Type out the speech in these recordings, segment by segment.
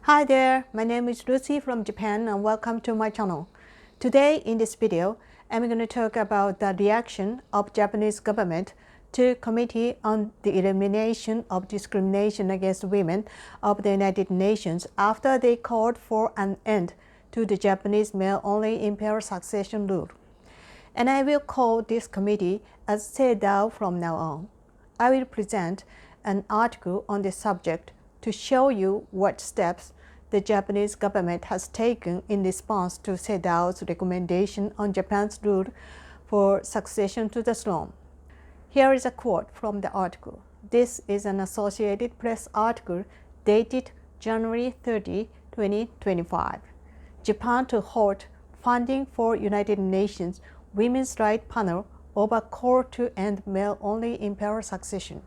Hi there, my name is Lucy from Japan and welcome to my channel. Today in this video, I'm going to talk about the reaction of Japanese government to Committee on the Elimination of Discrimination Against Women of the United Nations after they called for an end to the Japanese male-only imperial succession rule. And I will call this committee as Seidao from now on. I will present an article on this subject to show you what steps the Japanese government has taken in response to Seidao's recommendation on Japan's rule for succession to the throne. Here is a quote from the article. This is an Associated Press article dated January 30, 2025. Japan to halt funding for United Nations Women's Rights Panel over call to end male-only imperial succession.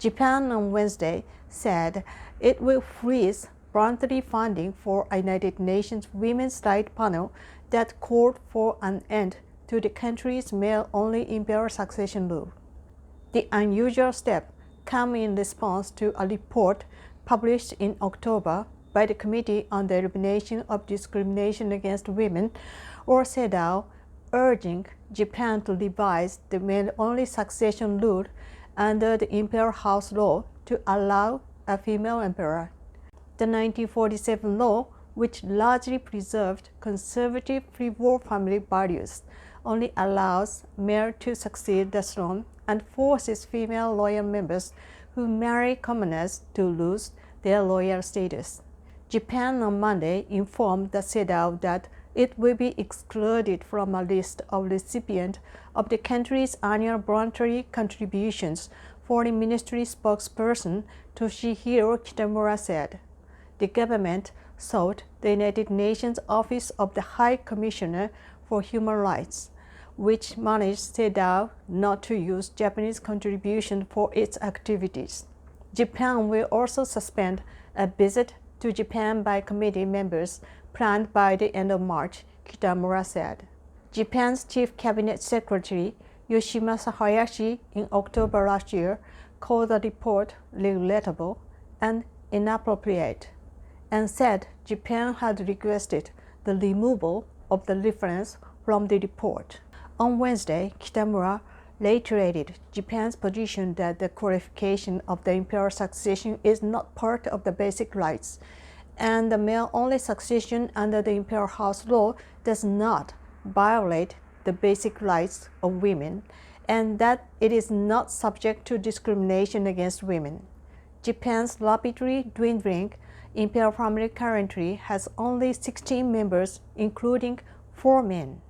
Japan on Wednesday said it will freeze voluntary funding for a United Nations Women's Rights Panel that called for an end to the country's male-only imperial succession rule. The unusual step came in response to a report published in October by the Committee on the Elimination of Discrimination Against Women, or Seidao, urging Japan to revise the male-only succession rule under the Imperial House Law to allow a female emperor. The 1947 law, which largely preserved conservative pre-war family values, only allows male to succeed the throne and forces female loyal members who marry commoners to lose their loyal status. Japan on Monday informed the Seidao that it will be excluded from a list of recipients of the country's annual voluntary contributions, Foreign Ministry spokesperson Toshihiro Kitamura said. The government sought the United Nations Office of the High Commissioner for Human Rights, which managed Seidao not to use Japanese contribution for its activities. Japan will also suspend a visit to Japan by committee members planned by the end of March, Kitamura said. Japan's Chief Cabinet Secretary Yoshimasa Hayashi in October last year called the report regrettable and inappropriate and said Japan had requested the removal of the reference from the report. On Wednesday, Kitamura reiterated Japan's position that the qualification of the imperial succession is not part of the basic rights, and the male-only succession under the Imperial House Law does not violate the basic rights of women, and that it is not subject to discrimination against women. Japan's rapidly dwindling imperial family currently has only 16 members, including 4 men.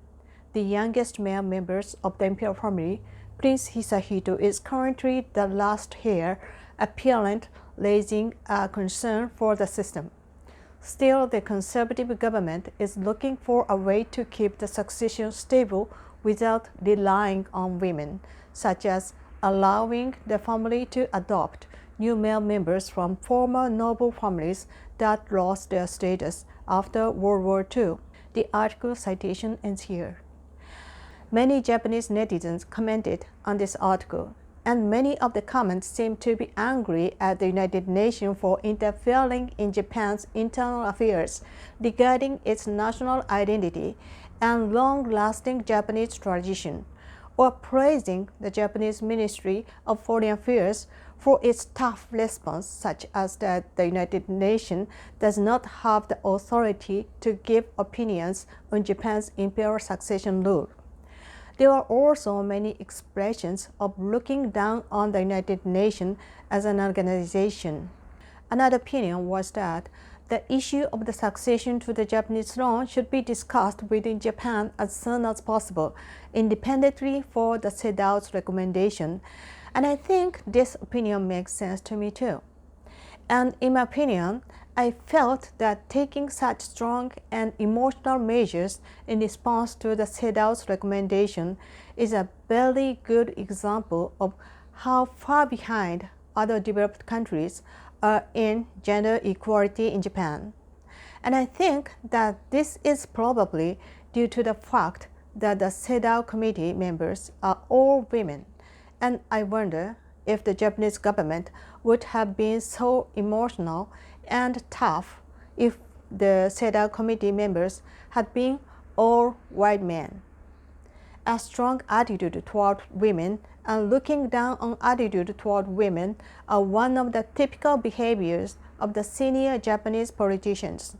The youngest male members of the imperial family, Prince Hisahito, is currently the last heir apparent, raising a concern for the system. Still, the conservative government is looking for a way to keep the succession stable without relying on women, such as allowing the family to adopt new male members from former noble families that lost their status after World War II. The article citation ends here. Many Japanese netizens commented on this article, and many of the comments seem to be angry at the United Nations for interfering in Japan's internal affairs regarding its national identity and long-lasting Japanese tradition, or praising the Japanese Ministry of Foreign Affairs for its tough response, such as that the United Nations does not have the authority to give opinions on Japan's imperial succession rule. There are also many expressions of looking down on the United Nations as an organization. Another opinion was that the issue of the succession to the Japanese throne should be discussed within Japan as soon as possible, independently for the Seidao's recommendation, and I think this opinion makes sense to me too. And in my opinion, I felt that taking such strong and emotional measures in response to the Seidao's recommendation is a very good example of how far behind other developed countries are in gender equality in Japan. And I think that this is probably due to the fact that the Seidao committee members are all women, and I wonder if the Japanese government would have been so emotional and tough if the SEDA committee members had been all white men. A strong attitude toward women and looking down on attitude toward women are one of the typical behaviors of the senior Japanese politicians.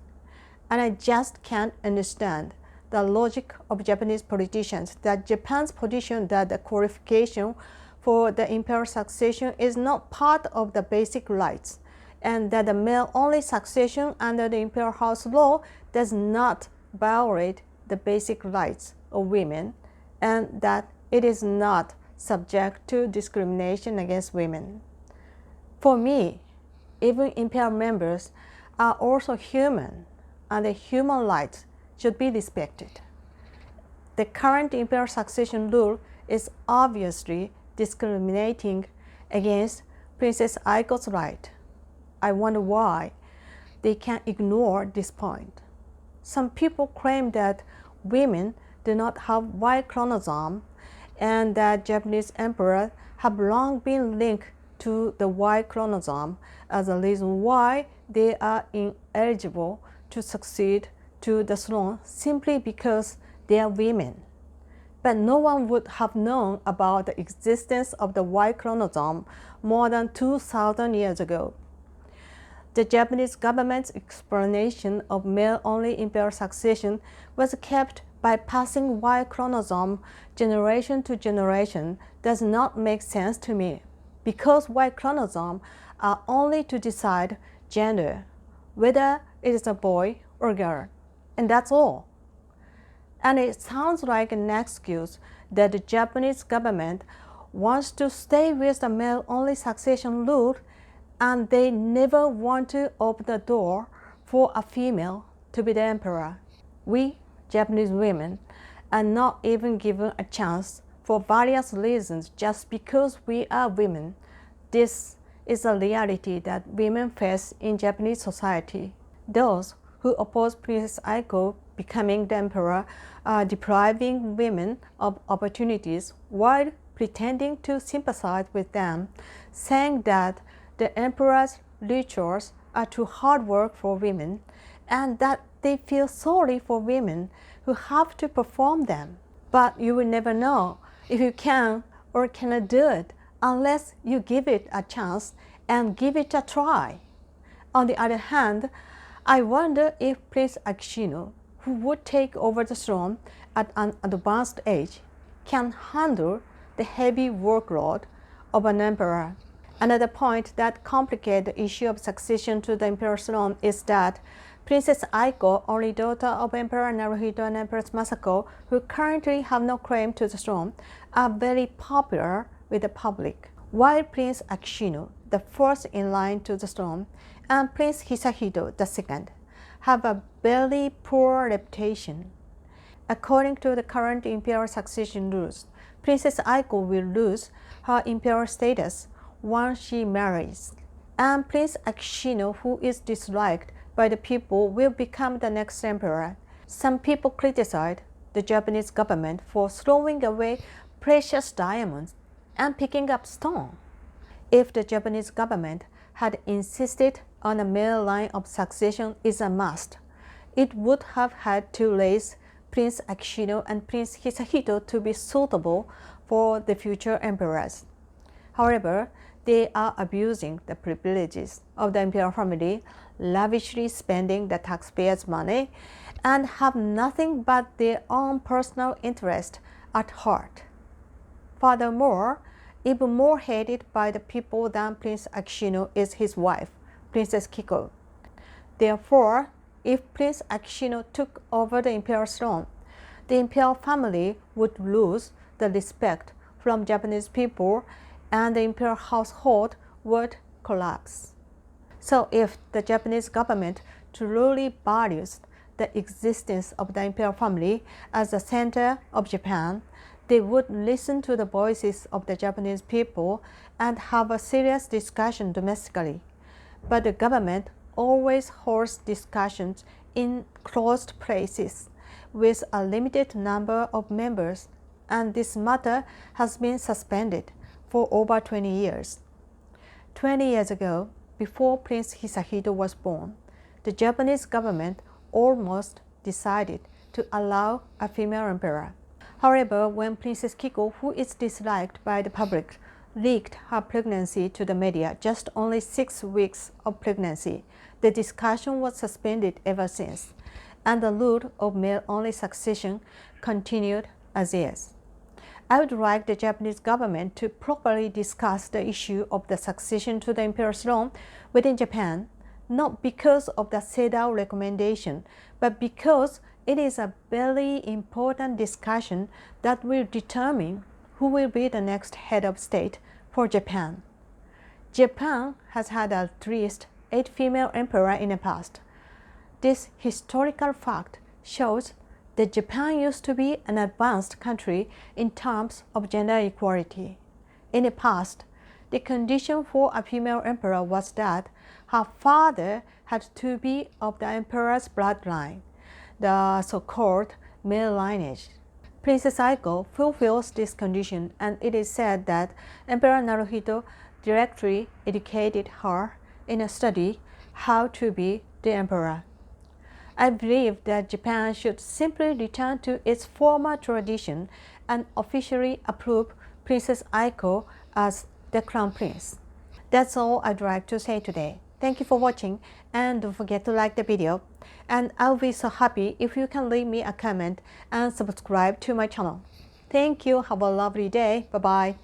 And I just can't understand the logic of Japanese politicians that Japan's position that the qualification for the imperial succession is not part of the basic rights, and that the male-only succession under the imperial house law does not violate the basic rights of women, and that it is not subject to discrimination against women. For me, even imperial members are also human, and the human rights should be respected. The current imperial succession rule is obviously discriminating against Princess Aiko's right. I wonder why they can ignore this point. Some people claim that women do not have Y chromosome and that Japanese emperors have long been linked to the Y chromosome as a reason why they are ineligible to succeed to the throne simply because they are women. But no one would have known about the existence of the Y chromosome more than 2,000 years ago. The Japanese government's explanation of male-only imperial succession was kept by passing Y chromosome generation to generation does not make sense to me, because Y chromosomes are only to decide gender, whether it is a boy or girl, and that's all. And it sounds like an excuse that the Japanese government wants to stay with the male-only succession rule, and they never want to open the door for a female to be the emperor. We, Japanese women, are not even given a chance for various reasons just because we are women. This is a reality that women face in Japanese society. Those who oppose Princess Aiko becoming the emperor are depriving women of opportunities while pretending to sympathize with them, saying that the emperor's rituals are too hard work for women and that they feel sorry for women who have to perform them. But you will never know if you can or cannot do it unless you give it a chance and give it a try. On the other hand, I wonder if Prince Akishino, who would take over the throne at an advanced age, can handle the heavy workload of an emperor. Another point that complicates the issue of succession to the imperial throne is that Princess Aiko, only daughter of Emperor Naruhito and Empress Masako, who currently have no claim to the throne, are very popular with the public, while Prince Akishino, the first in line to the throne, and Prince Hisahito, the second, have a very poor reputation. According to the current imperial succession rules, Princess Aiko will lose her imperial status once she marries, and Prince Akishino, who is disliked by the people, will become the next emperor. Some people criticize the Japanese government for throwing away precious diamonds and picking up stone. If the Japanese government had insisted on a male line of succession is a must, it would have had to raise Prince Akishino and Prince Hisahito to be suitable for the future emperors. However, they are abusing the privileges of the imperial family, lavishly spending the taxpayers' money, and have nothing but their own personal interest at heart. Furthermore, even more hated by the people than Prince Akishino is his wife, Princess Kiko. Therefore, if Prince Akishino took over the imperial throne, the imperial family would lose the respect from Japanese people and the imperial household would collapse. So if the Japanese government truly values the existence of the imperial family as the center of Japan, they would listen to the voices of the Japanese people and have a serious discussion domestically. But the government always holds discussions in closed places with a limited number of members, and this matter has been suspended for over 20 years. 20 years ago, before Prince Hisahito was born, the Japanese government almost decided to allow a female emperor. However, when Princess Kiko, who is disliked by the public, leaked her pregnancy to the media just only 6 weeks of pregnancy, the discussion was suspended ever since, and the rule of male-only succession continued as is. I would like the Japanese government to properly discuss the issue of the succession to the emperor's throne within Japan, not because of the CEDAW recommendation, but because it is a very important discussion that will determine who will be the next head of state for Japan. Japan has had at least 8 female emperors in the past. This historical fact shows that Japan used to be an advanced country in terms of gender equality. In the past, the condition for a female emperor was that her father had to be of the emperor's bloodline, the so-called male lineage. Princess Aiko fulfills this condition, and it is said that Emperor Naruhito directly educated her in a study how to be the emperor. I believe that Japan should simply return to its former tradition and officially approve Princess Aiko as the crown prince. That's all I'd like to say today. Thank you for watching, and don't forget to like the video. And I'll be so happy if you can leave me a comment and subscribe to my channel. Thank you. Have a lovely day. Bye-bye.